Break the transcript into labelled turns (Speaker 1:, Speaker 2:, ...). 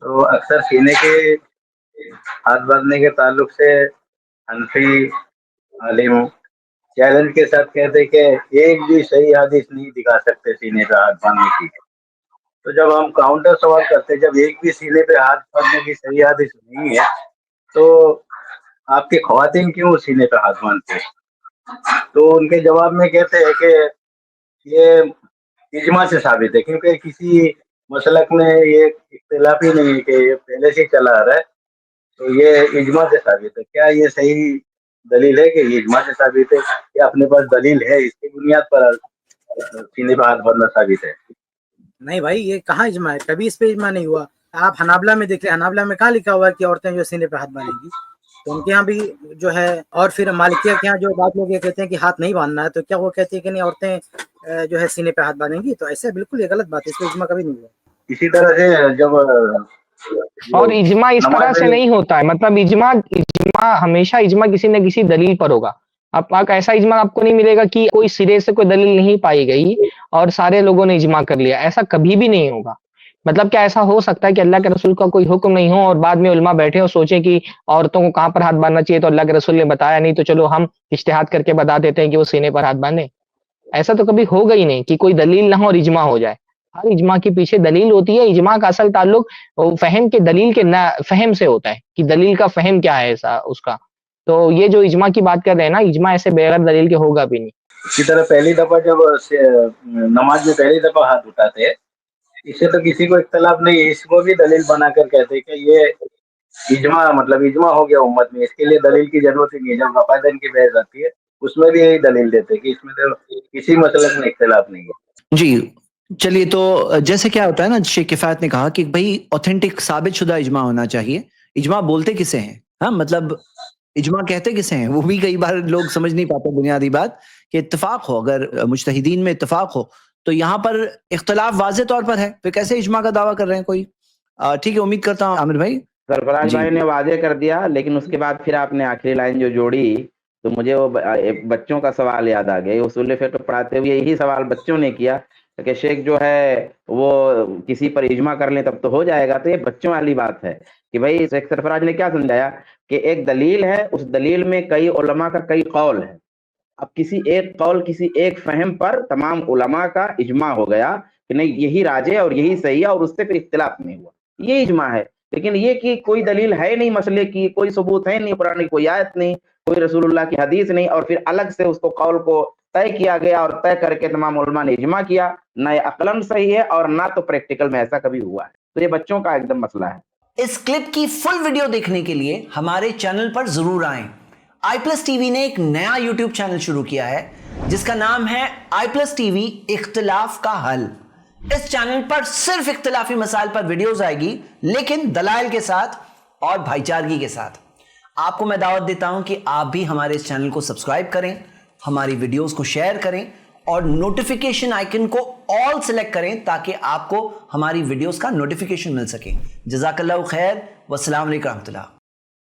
Speaker 1: تو اکثر سینے کے ہاتھ باندھنے کے تعلق سے حنفی عالم چیلنج کے ساتھ کہتے کہ ایک بھی صحیح حدیث نہیں دکھا سکتے سینے پہ ہاتھ باندھنے کی. تو جب ہم کاؤنٹر سوال کرتے جب ایک بھی سینے پہ ہاتھ باندھنے کی صحیح حدیث نہیں ہے تو آپ کی خواتین کیوں سینے پہ ہاتھ باندھتے ہیں؟ تو ان کے جواب میں کہتے ہیں کہ یہ اجماع سے ثابت ہے، کیونکہ کسی مسلک میں یہ اختلاف ہی نہیں ہے کہ یہ پہلے سے چلا آ رہا ہے، تو یہ اجماع سے ثابت ہے. کیا یہ صحیح دلیل ہے کہ یہ اجماع سے ثابت ہے یا اپنے پاس دلیل ہے اس کی بنیاد پر سینے پہ ہاتھ باندھنا ثابت ہے؟
Speaker 2: نہیں بھائی، یہ کہاں اجماع ہے؟ کبھی اس پہ اجماع نہیں ہوا. آپ حنابلہ میں دیکھ لیں، حنابلہ میں کہاں لکھا ہوا ہے کہ عورتیں جو سینے پہ ہاتھ باندھیں گی؟ تو ان کے یہاں بھی جو ہے، اور پھر مالکیہ کے یہاں جو بات لوگ یہ کہتے ہیں کہ ہاتھ نہیں باندھنا ہے، تو کیا وہ کہتے ہیں کہ نہیں عورتیں جو ہے سینے پہ ہاتھ باندھیں گی؟ تو ایسے بالکل یہ غلط بات ہے، اس پہ اجماع کبھی نہیں ہوا.
Speaker 1: اسی طرح سے جب
Speaker 3: اور اجماع اس طرح سے نہیں ہوتا ہے، مطلب اجماع ہمیشہ اجماع کسی نہ کسی دلیل پر ہوگا. آپ ایسا اجماع آپ کو نہیں ملے گا کہ کوئی سرے سے کوئی دلیل نہیں پائی گئی اور سارے لوگوں نے اجماع کر لیا، ایسا کبھی بھی نہیں ہوگا. مطلب کیا ایسا ہو سکتا ہے کہ اللہ کے رسول کا کوئی حکم نہیں ہو اور بعد میں علماء بیٹھے اور سوچیں کہ عورتوں کو کہاں پر ہاتھ باندھنا چاہیے، تو اللہ کے رسول نے بتایا نہیں، تو چلو ہم اجتہاد کر کے بتا دیتے ہیں کہ وہ سینے پر ہاتھ باندھیں؟ ایسا تو کبھی ہوگا ہی نہیں کہ کوئی دلیل نہ ہو اور اجماع ہو جائے. ہر اجماع کے پیچھے دلیل ہوتی ہے. اجماع کا اصل تعلق فہم کے دلیل کے فہم سے ہوتا ہے کہ دلیل کا فہم کیا ہے ایسا اس کا. تو یہ جو اجماع کی بات کر رہے ہیں نا، اجماع ایسے بغیر دلیل کے ہوگا بھی نہیں.
Speaker 1: اسی طرح پہلی دفعہ جب نماز میں پہلی دفعہ ہاتھ اٹھاتے ہیں، اس سے تو کسی کو اختلاف نہیں ہے، اس کو بھی دلیل بنا کر کہتے ہیں کہ یہ اجماع مطلب اجماع ہو گیا امت میں، اس کے لیے دلیل کی ضرورت ہی نہیں ہے. جب رفاظن کی بحث آتی ہے اس میں بھی یہی دلیل دیتے ہیں کہ اس میں تو کسی مسئلے میں اختلاف نہیں ہے.
Speaker 4: جی چلیے، تو جیسے کیا ہوتا ہے نا، شیخ کفایت نے کہا کہ بھائی اوتھینٹک ثابت شدہ اجماع ہونا چاہیے. اجماع بولتے کسے ہیں؟ ہاں مطلب اجماع کہتے کسے ہیں؟ وہ بھی کئی بار لوگ سمجھ نہیں پاتے. بنیادی بات کہ اتفاق ہو، اگر مجتہدین میں اتفاق ہو تو یہاں پر اختلاف واضح طور پر ہے، پھر کیسے اجماع کا دعویٰ کر رہے ہیں کوئی؟ ٹھیک ہے، امید کرتا ہوں عامر بھائی.
Speaker 5: سرفراز بھائی نے واضح کر دیا، لیکن اس کے بعد پھر آپ نے آخری لائن جو جوڑی تو مجھے وہ بچوں کا سوال یاد آ گیا. اصول فقہ پڑھاتے ہوئے یہی سوال بچوں نے کیا کہ شیخ جو ہے وہ کسی پر اجماع کر لیں تب تو ہو جائے گا. تو یہ بچوں والی بات ہے کہ بھائی شیخ سرفراز نے کیا سمجھایا کہ ایک دلیل ہے، اس دلیل میں کئی علماء کا کئی قول ہے. اب کسی ایک قول، کسی ایک فہم پر تمام علماء کا اجماع ہو گیا کہ نہیں یہی راجح اور یہی صحیح ہے، اور اس سے پھر اختلاف نہیں ہوا. یہ اجماع ہے. لیکن یہ کہ کوئی دلیل ہے نہیں مسئلے کی، کوئی ثبوت ہے نہیں، قرآن کی کوئی آیت نہیں، کوئی رسول اللہ کی حدیث نہیں، اور پھر الگ سے اس کو قول کو طے کیا گیا اور طے کر کے تمام علماء نے اجماع کیا، نہ یہ عقلاً صحیح ہے اور نہ تو پریکٹیکل میں ایسا کبھی ہوا ہے. تو یہ بچوں کا ایک دم مسئلہ ہے.
Speaker 4: اس کلپ کی فل ویڈیو دیکھنے کے لیے ہمارے چینل پر ضرور آئیں. آئی پلس ٹی وی نے ایک نیا یوٹیوب چینل شروع کیا ہے جس کا نام ہے آئی پلس ٹی وی اختلاف کا حل. اس چینل پر صرف اختلافی مسائل پر ویڈیوز آئے گی، لیکن دلائل کے ساتھ اور بھائی چارگی کے ساتھ. آپ کو میں دعوت دیتا ہوں کہ آپ بھی ہمارے اس چینل کو سبسکرائب کریں، ہماری ویڈیوز کو شیئر کریں اور نوٹیفیکیشن آئیکن کو آل سلیکٹ کریں تاکہ آپ کو ہماری ویڈیوز کا نوٹیفیکیشن مل سکے. جزاک اللہ خیر، والسلام علیکم ورحمۃ اللہ.